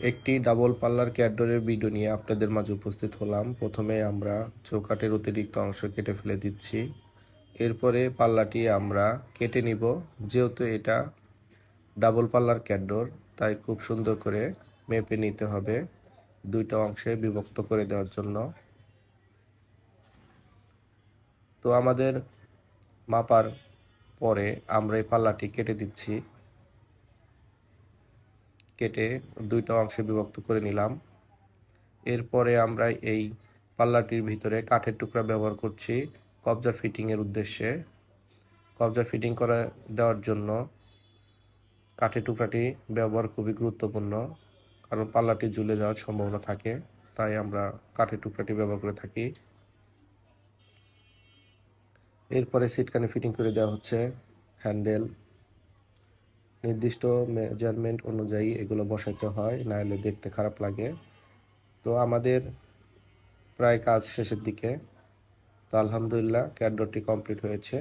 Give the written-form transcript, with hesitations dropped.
একটি ডাবল পাল্লার ক্যাডডোরের ভিডিও নিয়ে আপনাদের মাঝে উপস্থিত হলাম। প্রথমে আমরা চৌকাঠের অতিরিক্ত অংশ কেটে ফেলে দিচ্ছি। এরপরে পাল্লাটি আমরা কেটে নিব। যেহেতু এটা ডাবল পাল্লার ক্যাডডোর, তাই খুব সুন্দর করে মেপে নিতে হবে দুইটা অংশে বিভক্ত করে দেওয়ার জন্য। তো আমাদের মাপার পরে আমরা এই পাল্লাটি কেটে দিচ্ছি। কেটে দুইটা অংশে বিভক্ত করে নিলাম। এরপরে আমরা এই পাল্লাটির ভিতরে কাঠের টুকরা ব্যবহার করছি কবজা ফিটিংয়ের উদ্দেশ্যে। কবজা ফিটিং করে দেওয়ার জন্য কাঠের টুকরাটি ব্যবহার খুবই গুরুত্বপূর্ণ, কারণ পাল্লাটি ঝুলে যাওয়ার সম্ভাবনা থাকে, তাই আমরা কাঠের টুকরাটি ব্যবহার করে থাকি। এরপরে সিটকানি ফিটিং করে দেওয়া হচ্ছে। হ্যান্ডেল নির্দিষ্ট মেজারমেন্ট অনুযায়ী এগুলো বসাইতে হয়, নাহলে দেখতে খারাপ লাগে। তো আমাদের প্রায় কাজ শেষের দিকে। তো আলহামদুলিল্লাহ ক্যাডডোরটি কমপ্লিট হয়েছে।